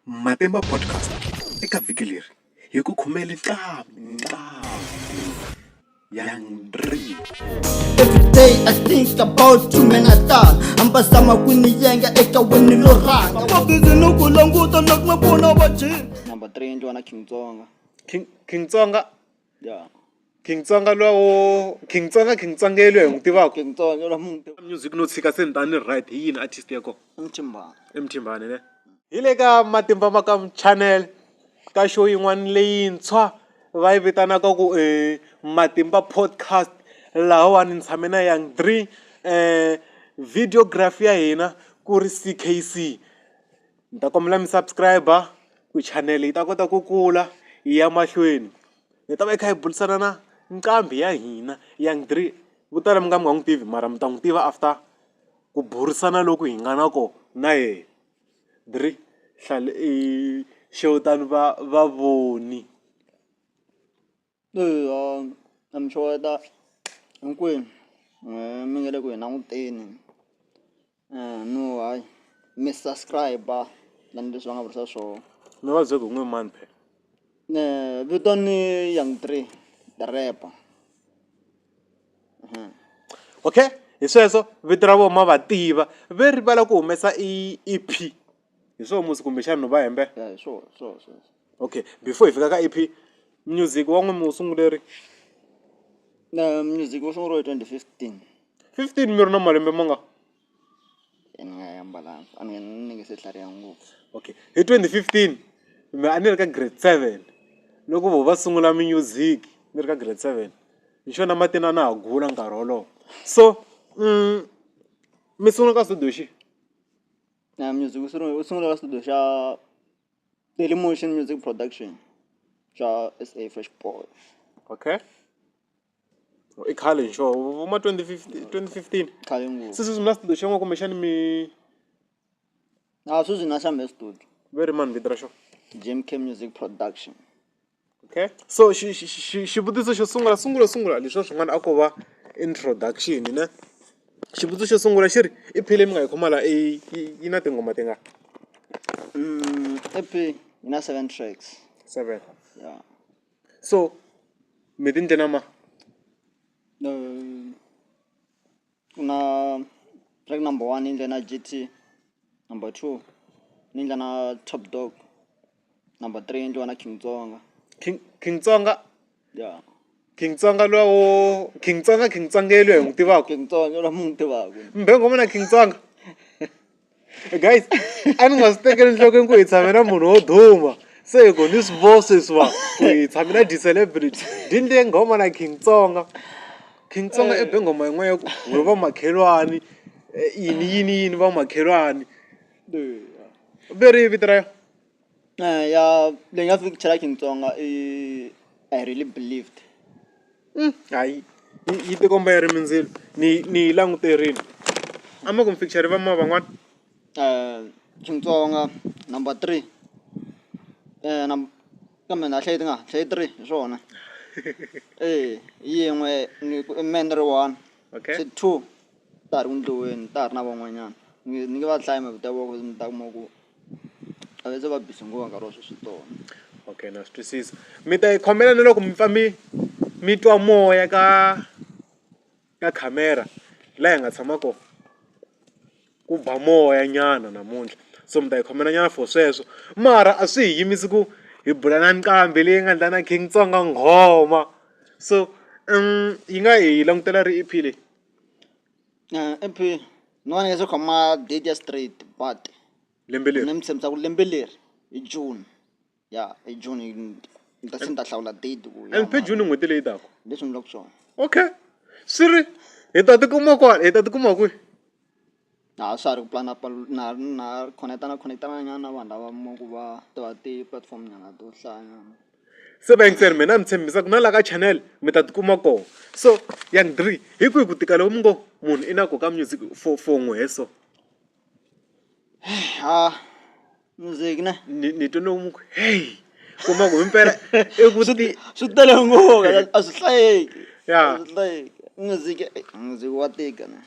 Matimba podcast eka vhiki leri hi ku khomele Young Dree. Every day I think about you, man, I thought I'm pasama kuniyenga eka wini lo raka Mabizi nuku languta nakumapona wachi Number 3 Ndwana King Tsonga. King Tsonga. Yeah. King Tsonga lo King Tsongelo hi n'wi King Tsonga lo munti. music no tshika se ndani right hi yini artist yako Mthimbhani. ne hi le ka Matimba Makam channel ka show yin'wana leyintshwa va yi vitanaka ku Matimba podcast laha ni tshame na Young Dree videography ya hina ku ri CKC ni ta kombela mi subscriber ku channel yi ta kota ku kula yi ya mahlweni ni ta va yi kha yi burisana na nqambi ya hina Young Dree vo tala mi nga n'wi tivi mara mi ta n'wi tiva after ku burisana loku hi nga na ko na yena Dree hlale xewtani va voni I'm sure that hinkwenu mi nga le ku hi languteni no hayi mi subscribe lani leswi va nga vurisa swona mi va byeki n'we mani phe vito ni Young Dree the rapper. okay hi sweswo vito ra vona ma va tiva ve rivala ku humesa EP hi swona musi kumbexani no va hembe Yeah, sure. okay before hi fika ka EP music wa n'we mi wu sunguleri Music was sunguriwe 2015. 15 mi ri na malembe ma nga Ni nga yambala ni nge se tlhariha ngopfu. okay hi 2015 mi a ni ri ka grade 7 loko vo va sungula music ni ri ka grade 7 hi xona matina na ha gula nkarhi wolowo so mi sungula ka studio xi Music was sunguriwe ka studio xa Daily Motion Music Production xa SA Fresh Boy. okay i khale nxo vuma 2015 Khale ngopfu. sweswi mi na studio xin'we kumbexani mi Sweswi na xa studio ve ri mani vito ra xo JMK Music Production. okay so xivutiso xo sungula leswi swin'wana a ko va introduction ne xivutiso xo sungula xi ri i phile mi nga yi khoma laha yi na tingoma ti nga EP yi na 7 tracks. 7 Yeah. so mi ti ndlena ma Ku na track number 1 ni ndlela na GT, number 2 ni ndlela na Top Dog, number 3 ndlela na King Tsonga. King Tsonga Yeah. King Tsongelo hi n'wi tivaka King Tsonga lo munti tivaka. mbe ngoma na King Tsonga guys a ni nga swi tekeli nhlokweni ku hi tshame na munhu wo duma se hi ku ni swi vo sweswiwa ku hi tshame na di-celebrity di ndle nghoma na King Tsonga i be nghoma yin'we ya ku hi va makhelwani yini va makhelwani ve ri vito ra yo Ya leyi nga feature King Tsonga I really believed. hayi yi tikomba yi ri mindzilo ni yi languterini a ma ku mi feature va ma van'wana King Tsonga number 3 kambe na hlayi tinga hlayi 3 hi swona. Yin'we ni Man ri 1. okay Se 2 ta ri ndluweni ta ri na van'wanyana ni nge va hlayi mavito ya voko mi ta kuma ku a ve se va busy ngopfu nkarhi wa sweswi tona. okay na swi twisisa mi ta yi khomela na loko mi pfa mi twa moya ka khamera laha hi nga tshama kona ku ba moya nyana namuntlha so mi ta yi khomela nyana for sweswo mara a swi hi yimisi ku hi bula na nqambi leyi nga ndla na King Tsonga nghoma so yi nga hi langutela ri EP leyi EP no ni nge se khoma date ya straight but lembe leri ni mi tshembisa ku lembe leri hi June. Ya hi June ni ta hlawula date ku and phe June n'hweti leyi taka leswi ni loko swona. okay swi ri hi ta tikuma kwihi Swa ri ku plana na connectana nyana na vanhu lava mo ku va tiva ti-platform nyana to hlayanyana. se va yingiseni mina mi tshembisa ku na laha ka channel mi ta tikuma kona so Young Dree hi kwihi ku tika loko mi ngo munhu i na ko ka music for n'we so Music ne ni twe no mu ku hey kuma ku impela i ku ti swi tele ngopfu a swi hlayeki. ya A swi hlayeki. Music wa tika ne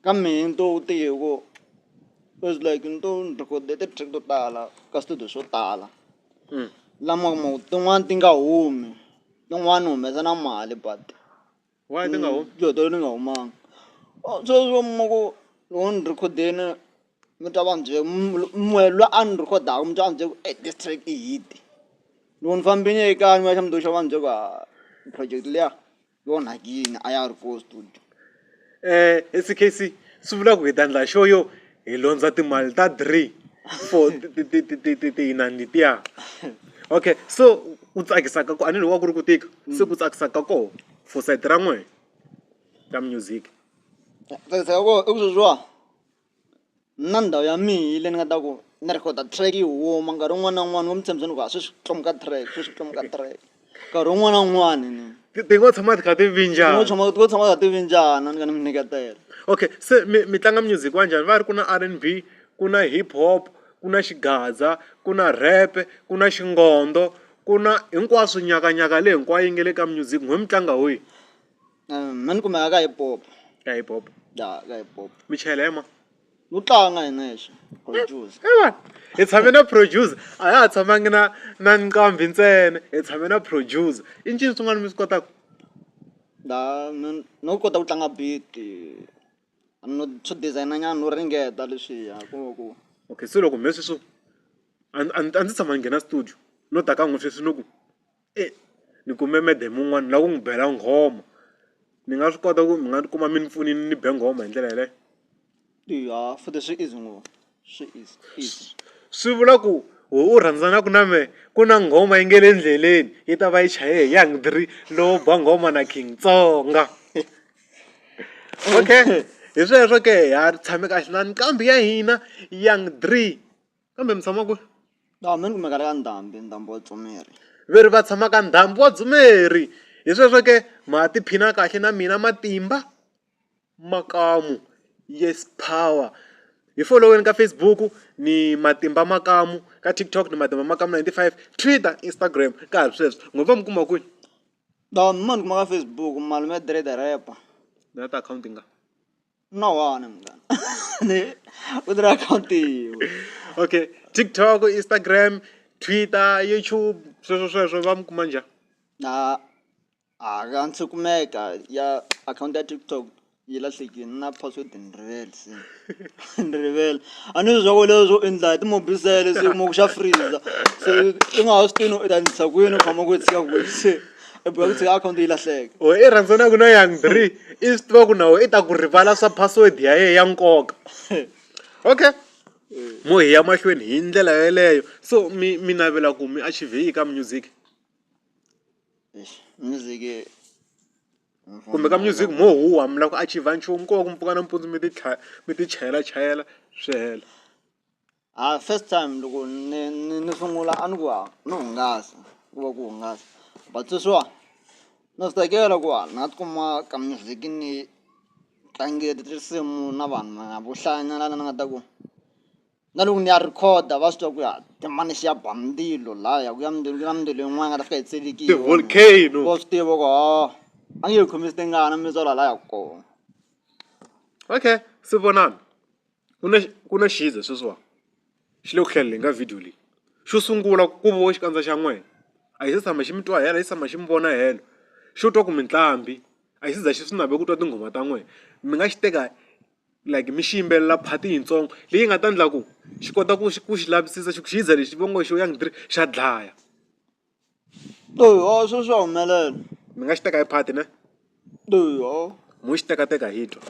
ka mina to tika ku was like nto record the track to tala ka studio swo tala lama mo tin'wana ti nga humi tin'wana humesa na mali but why ti nga humi yo to ni nga humanga so mo loko ni recordeni mi twa vanhu bye mwe lwa a ni recordaka mi twa vanhu bye this track i hit loko ni fambini ekaya ni ya xa mi xa vanhu bye project leya yonhakini a ya ri ko studio SKC swi vula ku hi ta endla show yo hi londza timali ta Dree for tinani tiya okay so ku tsakisaka ko a ni loko ku ri ku tika se ku tsakisaka ko for site ra n'we ta music tsakisaka ko i ku sweswiwa na ndhawu ya mihi leyi ni nga ta ku ni recorda track yi huma nkarhi wun'wana na wun'wana wo mi tshembiseni ku sweswi tlomu ka track sweswi tlomu ka track nkarhi wun'wana na wun'wana ni ti ngo tshama ti kha ti vinjana to tshama ka tivinjana ni nga ni mi nyiketela okay se mi tlanga music wa njhani va ri ku na R&B ku na hip hop ku na xigaza ku na rap ku na xingondo ku na hinkwaswo nyakanyaka leyi hinkwayo yi nge le ka music n'we mi tlanga wihi ma ni kumeka ka hip hop ka hip hop ya ka hip hop mi chela ema no tlanga hi nexe producer ewa hi tshame na producer a ya ha tshamangi na nqambi ntsena hi tshame na producer i ncini swin'wana mi swi kotaka no kota ku tlanga beat no swo designer nyana no ringeta leswiya ku okay se loko me sweswo a ndzi tshama ni nghena studio no ta ka n'we sweswi no ku ni kume medem un'wana la ku n'wi bela nghoma ni nga swi kota ku mi nga kuma mi ni pfunini ni be nghoma hi ndlela yeleyo ya futhi swi easy ngopfu swi easy swi vula ku u rhandzanaka na me ku na nghoma yi nge le ndleleni yi ta va yi chaye hi Young Dree lowo ba nghoma na King Tsonga okay hi sweswo ke ha tshame kahle na nqambi ya hina Young Dree kambe mi tshama kwihi mi ni kumeka ka ndhambi wa Dzumeri ve ri va tshama ka ndhambi wa Dzumeri hi sweswo ke ma tiphina kahle na mina Matimba Makamu yes power hi followeni ka Facebook ni Matimba Makamu ka TikTok ni Matimba Makamu 95 Twitter Instagram ka ha sweswo ngopfa mi kuma kwini ma ni kuma ka Facebook malume Dree the rapper na ta account nga na wana mngani u tirha account yiwe okay TikTok Instagram Twitter YouTube sweswo va mi kuma njhani ka ndzi kumeka ya account ya TikTok yi lahlekile na password ni rivele a ni swi leswo endla hi timobisele se mo ku xa freezer se i nga ha swi tini u ta ndlisa kwini u famba ku tshika kwini se e boya ku tshika account yi lahleka o i rhandzanaku na Young Dree i swi tiva ku nawe i ta ku rivala swa password ya ye ya nkoka okay mo hi ya mahlweni hi ndlela yeleyo so mi navela ku mi achieve yi ka music music kumbe ka music mo huwa mi lava ku achieve nchumu ko ku mpfuka nampundzu mi ti chayela swi hela first time loko ni sungula a ni ku no hungasa ku va ku hungasa but sweswiwa na swi tsakela ku na tikuma ka music ni tlangete tinsimu na vanhu vo hlayanyana na nga ta ku na loko ni ya recorda va swi twa ku timani xi ya ba mundilo laya ku ya mundilo yin'wana nga ta fika hi tselekile volcano vo swi tiva ku a nge yi khomisi tingana mi tswala laya kona okay se vonani ku na xiza sweswiwa xi le ku hlaleleni ka video leyi xo sungula ku vo xikandza xa n'wena a hi se tshama xi mi twa helo a hi se tshama xi mi vona helo xo twa ku mitlambi a hi se za xi swi nave ku twa tinghoma ta n'wena mi nga xi teka like mi xi yimbelela phati yitsongo leyi nga ta endla ku xi kota ku xi lavisisa xi za lexi vongo xo Young Dree xa dlaya sweswi swa humelela mi nga xi teka hi phati ne mo xi tekateka hi twa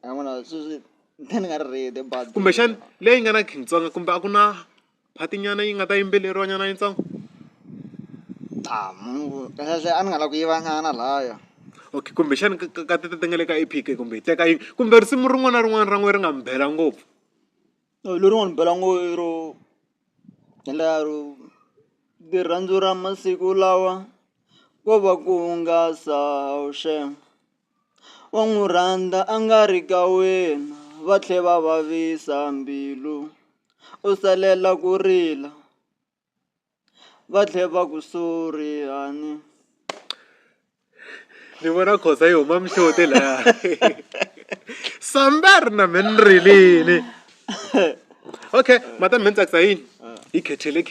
a vona sweswi ni nga ri ready but kumbexani leyi nga na King Tsonga kumbe a ku na phati nyana yi nga ta yimbeleriwa nyana yitsongo munhu a ni nga lava ku yivanyana laya okay kumbexani ka tete nga le ka EPK kumbe hi teka yini kumbe risimu rin'wana na rin'wana ra n'we ri nga mi bela ngopfu lerin'wana ni bela ngo ro lero rirhandzu ra masiku lawa ko va ku hungasa wuxe wa n'wi rhandza a nga ri ka wena va tlhe va vavisa mbilu u salela ku rila va tlhe va ku sorry hani ni vona khosa yi huma mihlote laya samberna menrilini okay mata mi tsakisa yini hi khethile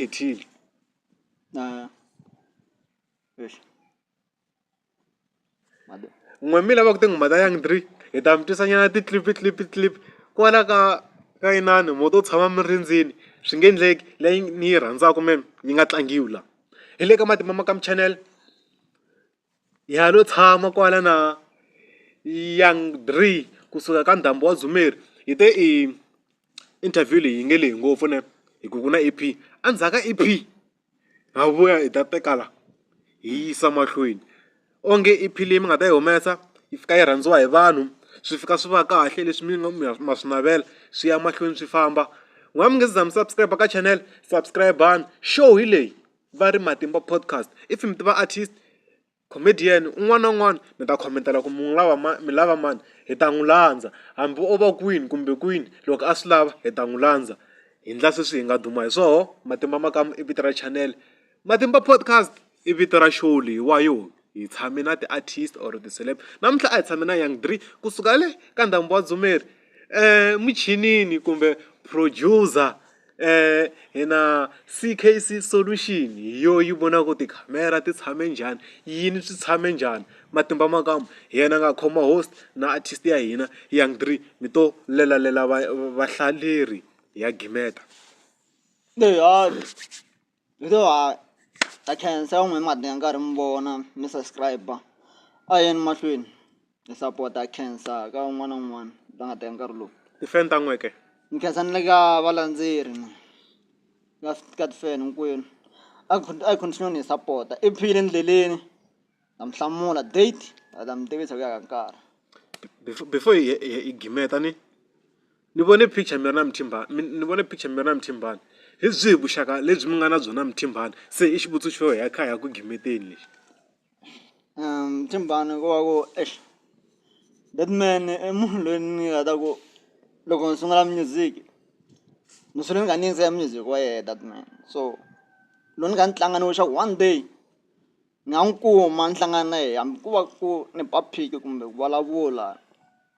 n'we mi lava ku tinghumata yang Dree hi ta mi twisanyana ti-clip kwala ka inani mo to tshama mi rindzini swi nge endleki leyi ni yi rhandzaka mem yi nga tlangiwi la hi le ka Matimba Makam channel ya lo tshama kwala na yang Dree kusuka ka ndhambi wa Dzumeri hi te interview leyi yi nge leyi ngopfu ne hi ku ku na EP endzhaku ka EP ha vuya hi ta tekala hi yisa mahlweni onge EP leyi mi nga ta yi humesa yi fika yi rhandziwa hi vanhu swi fika swi va kahle leswi ma swi navela swi ya mahlweni swi famba n'wana mi nge se za mi subscribe ka channel subscribe-ani show hi leyi va ri Matimba podcast if mi tiva artist comedian un'wana na un'wana mi ta khomentela ku mi lava mani hi ta n'wi landza hambi o va kwini kumbe kwini loko a swi lava hi ta n'wi landza hi ndla sweswi hi nga duma hi swoho Matimba Makam i vito ra channel Matimba podcast i vito ra show leyiwa yo hi tshame na ti-artist or ti-celeb namuntlha a hi tshame na yang Dree kusuka le ka ndhambi wa Dzumeri muchinini kumbe producer hi na CKC solution hi yo yi vonaka tikhamera ti tshame njhani yini swi tshame njhani Matimba Makam hi yena nga khoma host na artist ya hina yang Dree mi to lela vahlaleri ya gimeta vito ta khensa un'we mati ya nkarhi mi vona mi subscribe a yeni mahlweni hi support-a khensa ka un'wana na un'wana la nga ta ya nkarhi lowu tifan ta n'weke ni khensa ni le ka valandzeri ka tifan hinkwenu a hi continue ni hi support-a i phile endleleni ta mi hlamula date a ta mi tivisa ku ya ka nkarhi before hi gimeta ni vone picture mi ri na Mthimbhani hi byihi vuxaka lebyi mi nga na byona Mthimbhani se i xivutiso xo hi ya kha ya ku gimeteni lexi Mthimbhani ku va ku that man i munhu loyi ni nga ta ku loko ni sungula music ni swi ni nga ni yingisela music wa yena that man so loko ni kha ni tlanga ni xa one day ni nga n'wi kuma ni hlangana na yena hambi ku va ku ni ba phiki kumbe ku vulavula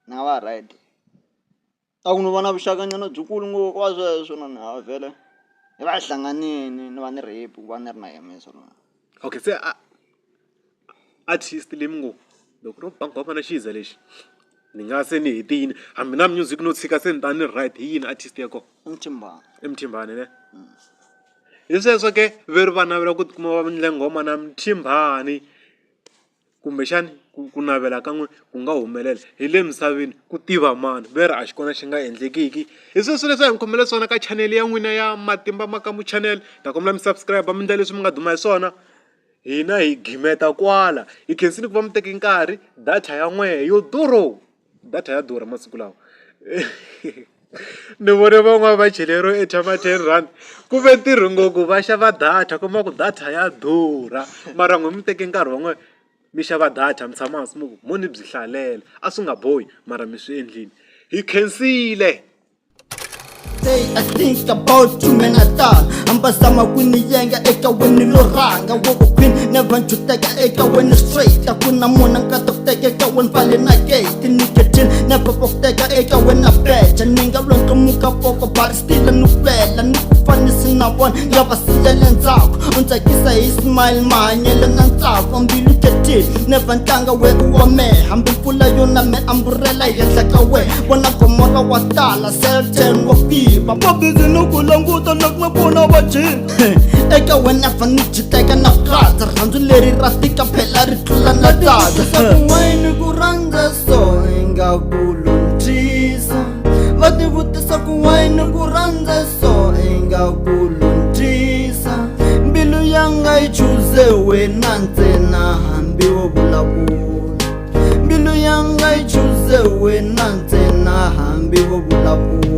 ni nga va right a ku ni vona vuxakanyana byikulu ngopfu wa sweswo na ni ha vhele hi va hi hlanganini ni va ni ri happy ku va ni ri na yena so okay se artist leyi mi ngo loko ro banga na xiza lexi ni nga se ni hetini hambi na music no tshika se ni ta ni right hi yini artist ya kona Mthimbhani ne hi sweswo ke ve ri va navela ku tikuma va endle nghoma na Mthimbhani kumbexani ku navela ka n'we ku nga humelela hi le misaveni ku tiva mani ve ri a xi kona xi nga endlekiki hi sweswo leswi hi mi khomele swona ka channel ya n'wina ya Matimba Makam channel ta kombela mi subscribe mi ndla leswi mi nga duma hi swona hina hi gimeta kwala hi khensini ku va mi teke nkarhi data ya n'wehe yo data ya durha masiku lawa ni vone van'wana va cheleriwe airtime ya 10 rand ku ve ntirho ngopfu va xava data kuma ku data ya durha mara n'we mi teke nkarhi wa n'we mi xava data mi tshama hansi mo ni byi hlalela a swi nga bohi mara mi swi endlini hi khensile Say I think about you man atala ambasama kwini yenga eka wena lo ranga woko queen never to take eka wena straight akuna mona ngata kuteka eka wena vale na gate nicotine never kuteka eka wena becha ninga lonka muka poko but still nupela nikufanisi na bona ngaba siyele nzako untsakisa hi smile manyele na ntsako mbilu ketini never ntanga we uwame hambi mpfula yona me umbrella yenhla ka we bona gomora wa tala certain wa Pabizi nuku languta nakna pona vajin Eka wena fani jiteka na kaza Ranzu leri rastika pela ritula na taza Saku waini kuranga so inga kuluntrisa Vati vuti saku waini kuranga so inga kuluntrisa Mbilu yanga ichuze wena ntena hambi wo bulabula Mbilu yanga ichuze wena ntena hambi wo bulabula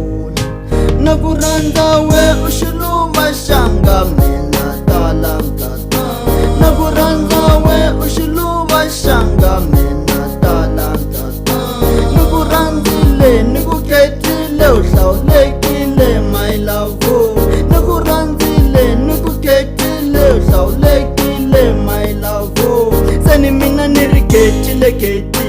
Nakuranda we ushiluva shanga mena tala mtata Nakuranda we ushiluva shanga mena tala mtata Nakurandile nikuketile uhlaulekile my love Nakurandile nikuketile uhlaulekile my love Sani mina nirige getile geti